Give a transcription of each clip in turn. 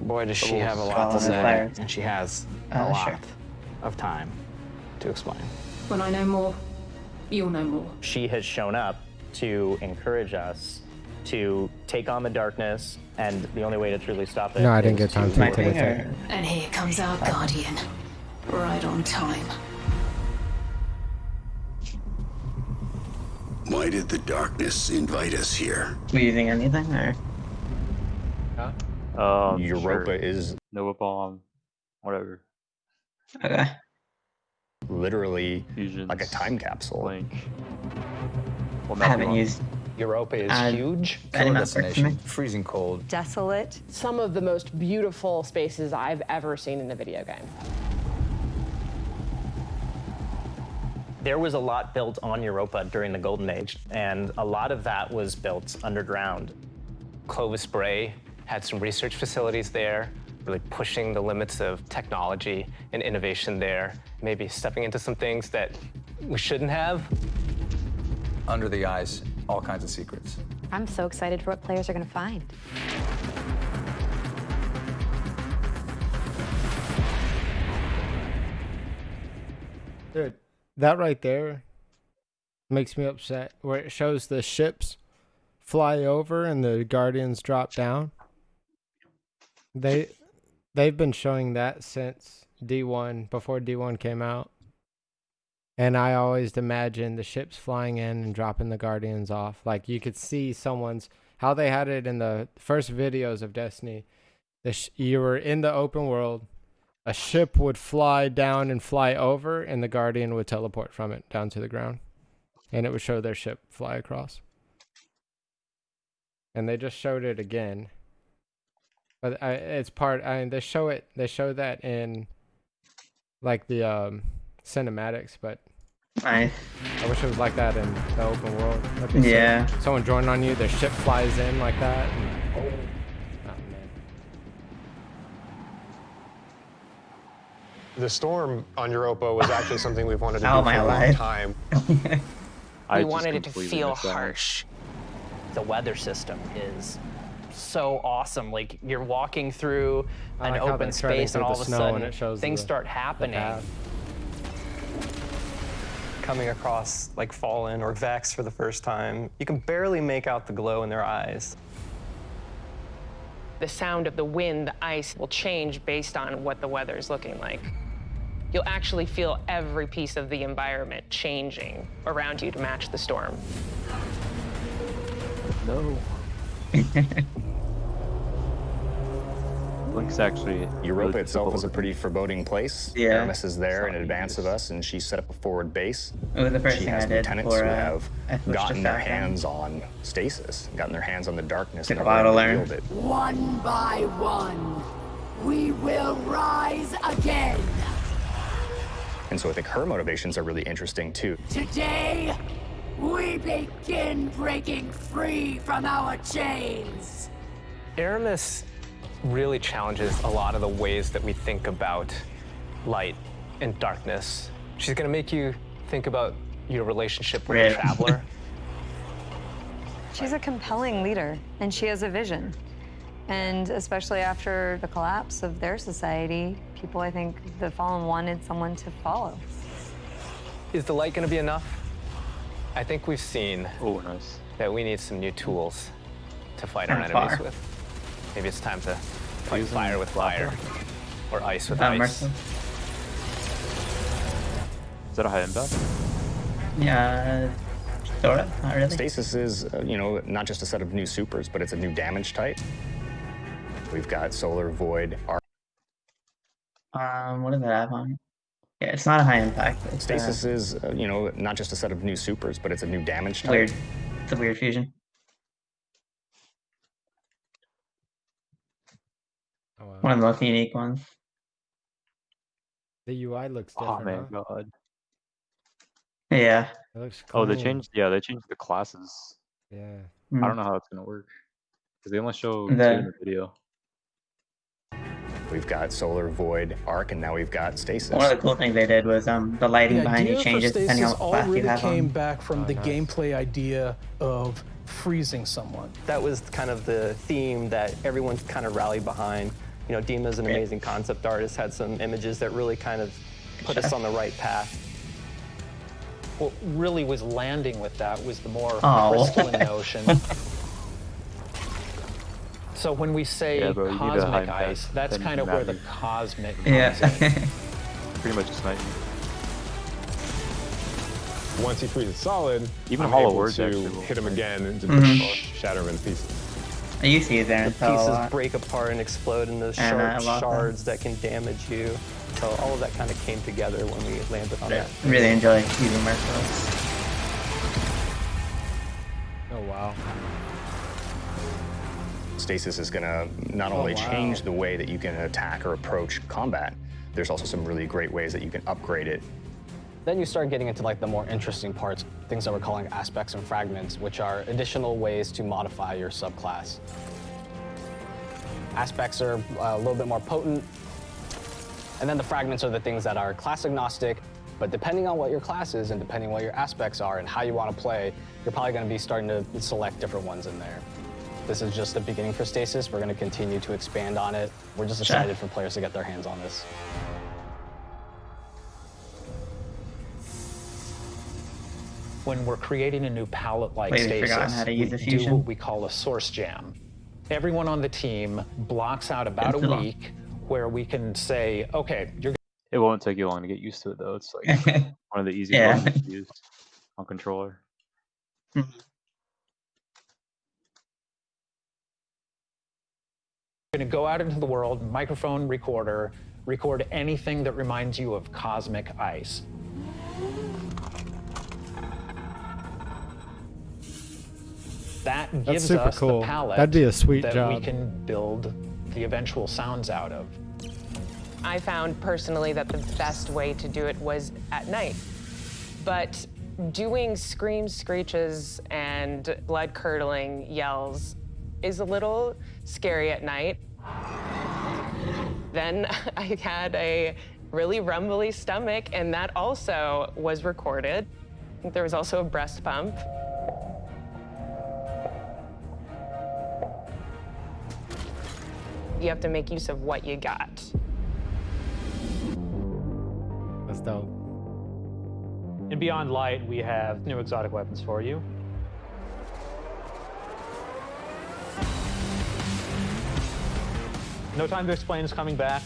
Boy, does she have a lot to say, and she has a lot of time to explain. When I know more, you'll know more. She has shown up to encourage us to take on the darkness, and the only way to truly stop it. No, I didn't get time to take it. And here comes our guardian, right on time. Why did the darkness invite us here? Were you using anything, or? Europa is Nova Bomb, whatever. Okay. Literally Fusions, like a time capsule. Blink. I haven't used. Europa is huge. Any destination. Freezing cold. Desolate. Some of the most beautiful spaces I've ever seen in a video game. There was a lot built on Europa during the Golden Age, and a lot of that was built underground. Clovis Bray had some research facilities there, really pushing the limits of technology and innovation there, maybe stepping into some things that we shouldn't have. Under the ice, all kinds of secrets. I'm so excited for what players are going to find. Dude, that right there makes me upset, where it shows the ships fly over and the Guardians drop down. They've been showing that since D1, before D1 came out. And I always imagined the ships flying in and dropping the Guardians off. Like, you could see someone's, how they had it in the first videos of Destiny. You were in the open world, a ship would fly down and fly over, and the Guardian would teleport from it down to the ground. And it would show their ship fly across. And they just showed it again. But it's part, I mean, they show that in, like, the cinematics, but Nice. I wish it was like that in the open world. Yeah. Someone joined on you, their ship flies in like that. And, oh man. The storm on Europa was actually something we've wanted to do Oh, for my a long life. time. We wanted it to feel harsh. The weather system is so awesome. Like, you're walking through I an like how open they're treading space and through all the of a snow sudden and it shows things the- start the happening. path. Coming across like Fallen or Vex for the first time, you can barely make out the glow in their eyes. The sound of the wind, the ice will change based on what the weather is looking like. You'll actually feel every piece of the environment changing around you to match the storm. No. Blink's actually Europa really itself is a difficult. pretty foreboding place. Yeah. Aramis is there in advance of us, and she set up a forward base. It was the first She thing has I did lieutenants before who I have switched gotten to their Falcon. hands on stasis, gotten their hands on the darkness, Took and a while to are learn. revealed it. One by one, we will rise again. And so I think her motivations are really interesting too. Today, we begin breaking free from our chains. Aramis really challenges a lot of the ways that we think about light and darkness. She's gonna make you think about your relationship with Right. a traveler. She's a compelling leader, and she has a vision. And especially after the collapse of their society, people, I think, the Fallen wanted someone to follow. Is the light gonna be enough? I think we've seen Oh, nice. that we need some new tools to fight our Not enemies far. with. Maybe it's time to fight Using fire with fire, or ice with ice. Mercy. Is that a high impact? Yeah, sort of, not really. Stasis is, not just a set of new supers, but it's a new damage type. We've got Solar Void, Arc. What does that have on it? Yeah, it's not a high impact. It's Stasis is, not just a set of new supers, but it's a new damage type. weird. It's a weird fusion. Oh, wow. One of the most unique ones. The UI looks Oh different. man, huh? god. Yeah. It looks Oh, they clean. changed the classes. Yeah. Mm. I don't know how it's gonna work. Because they only show The- two in the video. We've got Solar Void, Arc, and now we've got Stasis. One of the cool things they did was the lighting The behind you idea for changes depending on Stasis what class you already have came on. back from the nice. gameplay idea of freezing someone. That was kind of the theme that everyone kind of rallied behind. You know, Dima's an amazing concept artist, had some images that really kind of put us on the right path. What really was landing with that was the more Oh. crystalline notion. So when we say Yeah, bro, you need a cosmic high ice, pass, that's then kind of you where the matter. cosmic comes Yeah. in. Pretty much just night. Once he freezes solid, Even I'm Hollow able Words to actually will hit him work. again and to Mhm. shatter him in pieces. I used to use Aaron The Spell a pieces lot. break apart and explode in those And I sharp love shards that can damage you. So all of that kind of came together when we landed on that. I really enjoy using Merciless. Oh wow. Stasis is going to not only wow. change the way that you can attack or approach combat, there's also some really great ways that you can upgrade it. Then you start getting into like the more interesting parts, things that we're calling aspects and fragments, which are additional ways to modify your subclass. Aspects are a little bit more potent, and then the fragments are the things that are class agnostic, but depending on what your class is and depending on what your aspects are and how you want to play, you're probably going to be starting to select different ones in there. This is just the beginning for Stasis. We're going to continue to expand on it. We're just excited for players to get their hands on this. When we're creating a new palette like Completely forgotten how Stasis, to we use the do fusion. what we call a source jam. Everyone on the team blocks out about It's a too long. week where we can say, okay, you're It won't take you long to get used to it though. It's like one of the easiest Yeah. buttons to use on controller. going to go out into the world, microphone recorder, record anything that reminds you of cosmic ice. That That's gives super us cool. the palette That'd be a sweet that job. we can build the eventual sounds out of. I found personally that the best way to do it was at night. But doing screams, screeches, and blood-curdling yells is a little scary at night. Then I had a really rumbly stomach, and that also was recorded. There was also a breast pump. You have to make use of what you got. That's dope. In Beyond Light, we have new exotic weapons for you. No Time to Explain is coming back.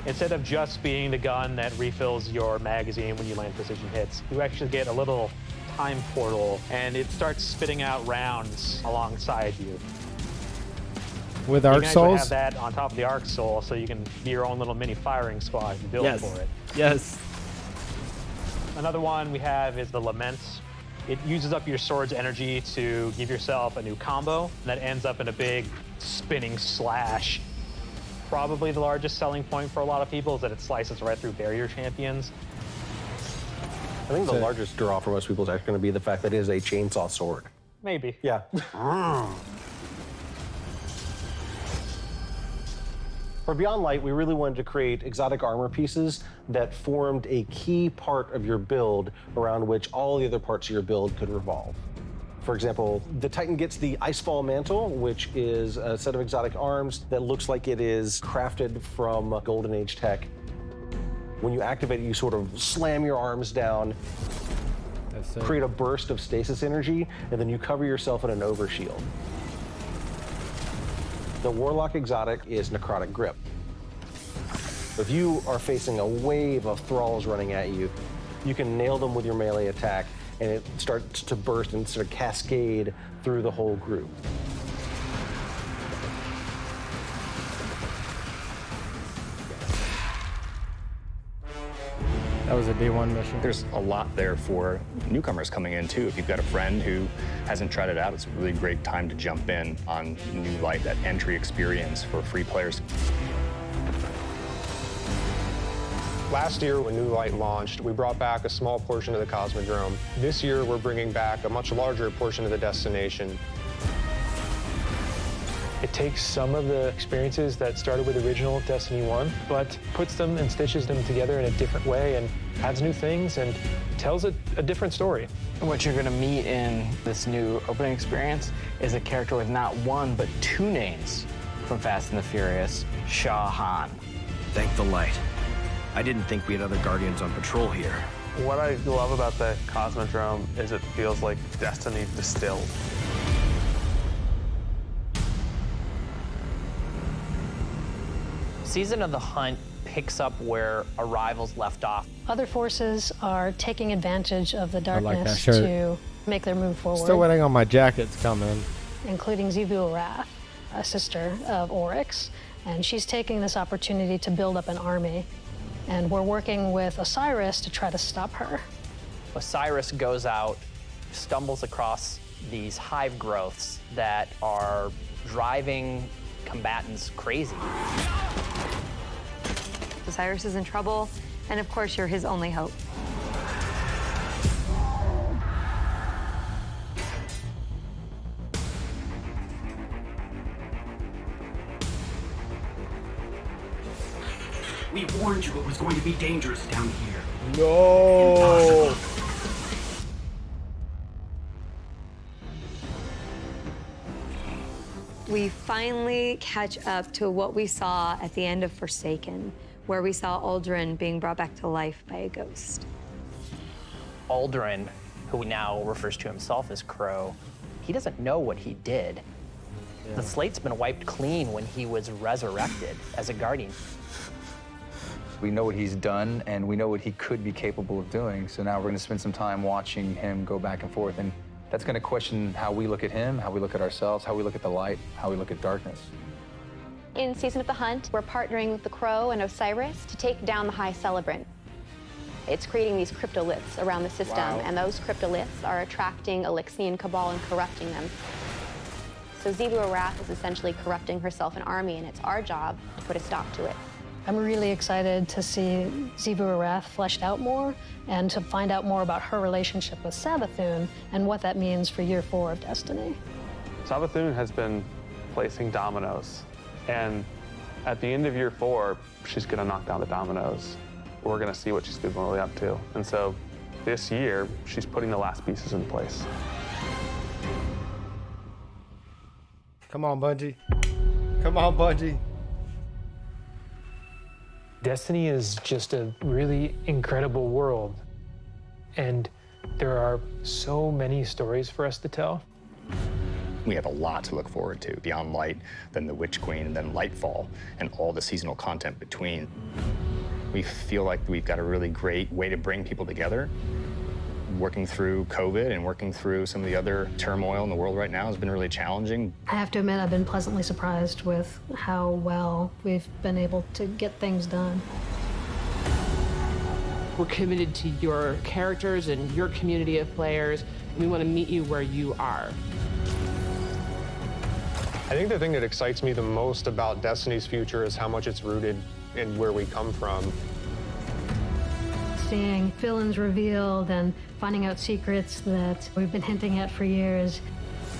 Instead of just being the gun that refills your magazine when you land precision hits, you actually get a little time portal, and it starts spitting out rounds alongside you. With you Arc can actually Souls? have that on top of the Arc Soul, so you can be your own little mini firing squad and build Yes. for it. Yes. Another one we have is the Laments. It uses up your sword's energy to give yourself a new combo that ends up in a big spinning slash. Probably the largest selling point for a lot of people is that it slices right through barrier champions. I think the largest draw for most people is actually going to be the fact that it is a chainsaw sword. Maybe. Yeah. For Beyond Light, we really wanted to create exotic armor pieces that formed a key part of your build around which all the other parts of your build could revolve. For example, the Titan gets the Icefall Mantle, which is a set of exotic arms that looks like it is crafted from Golden Age tech. When you activate it, you sort of slam your arms down, create a burst of stasis energy, and then you cover yourself in an overshield. The Warlock exotic is Necrotic Grip. If you are facing a wave of thralls running at you, you can nail them with your melee attack, and it starts to burst and sort of cascade through the whole group. That was a D1 mission. There's a lot there for newcomers coming in too. If you've got a friend who hasn't tried it out, it's a really great time to jump in on New Light, that entry experience for free players. Last year, when New Light launched, we brought back a small portion of the Cosmodrome. This year, we're bringing back a much larger portion of the destination. It takes some of the experiences that started with original Destiny 1, but puts them and stitches them together in a different way and adds new things and tells a different story. What you're going to meet in this new opening experience is a character with not one, but two names. from Fast and the Furious, Shah Han. Thank the light. I didn't think we had other Guardians on patrol here. What I love about the Cosmodrome is it feels like Destiny distilled. Season of the Hunt picks up where Arrival's left off. Other forces are taking advantage of the like that darkness shirt. to make their move forward. Still waiting on my jackets coming. Including Zivu Arath, a sister of Oryx, and she's taking this opportunity to build up an army. And we're working with Osiris to try to stop her. Osiris goes out, stumbles across these hive growths that are driving combatants crazy. Osiris is in trouble, and of course, you're his only hope. We warned you it was going to be dangerous down here. No. We finally catch up to what we saw at the end of Forsaken, where we saw Aldrin being brought back to life by a ghost. Aldrin, who now refers to himself as Crow, he doesn't know what he did. The slate's been wiped clean when he was resurrected as a Guardian. We know what he's done, and we know what he could be capable of doing. So now we're going to spend some time watching him go back and forth. And that's going to question how we look at him, how we look at ourselves, how we look at the light, how we look at darkness. In Season of the Hunt, we're partnering with the Crow and Osiris to take down the High Celebrant. It's creating these cryptoliths around the system, and those cryptoliths are attracting Elixian Cabal and corrupting them. So Zivu Arath is essentially corrupting herself and army, and it's our job to put a stop to it. I'm really excited to see Zivu Arath fleshed out more and to find out more about her relationship with Savathun and what that means for Year 4 of Destiny. Savathun has been placing dominoes, and at the end of Year 4, she's gonna knock down the dominoes. We're gonna see what she's been really up to. And so this year, she's putting the last pieces in place. Come on, Bungie. Come on, Bungie. Destiny is just a really incredible world, and there are so many stories for us to tell. We have a lot to look forward to beyond Light, then the Witch Queen, and then Lightfall, and all the seasonal content between. We feel like we've got a really great way to bring people together. Working through COVID and working through some of the other turmoil in the world right now has been really challenging. I have to admit, I've been pleasantly surprised with how well we've been able to get things done. We're committed to your characters and your community of players. We want to meet you where you are. I think the thing that excites me the most about Destiny's future is how much it's rooted in where we come from. Seeing villains revealed and finding out secrets that we've been hinting at for years.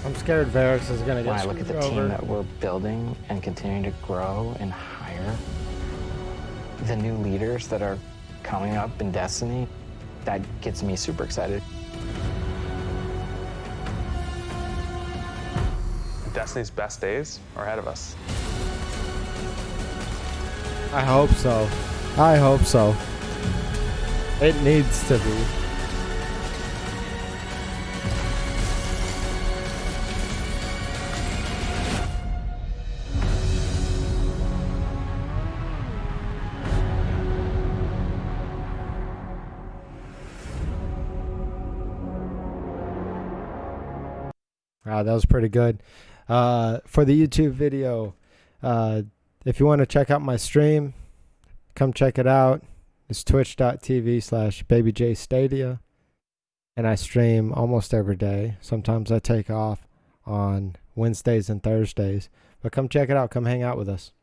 I'm scared Varys is gonna get When I look at the screwed team over. that we're building and continuing to grow and hire, the new leaders that are coming up in Destiny, that gets me super excited. Destiny's best days are ahead of us. I hope so. I hope so. It needs to be. Wow, that was pretty good. For the YouTube video, if you want to check out my stream, come check it out. It's twitch.tv/BabyJStadia. And I stream almost every day. Sometimes I take off on Wednesdays and Thursdays. But come check it out. Come hang out with us.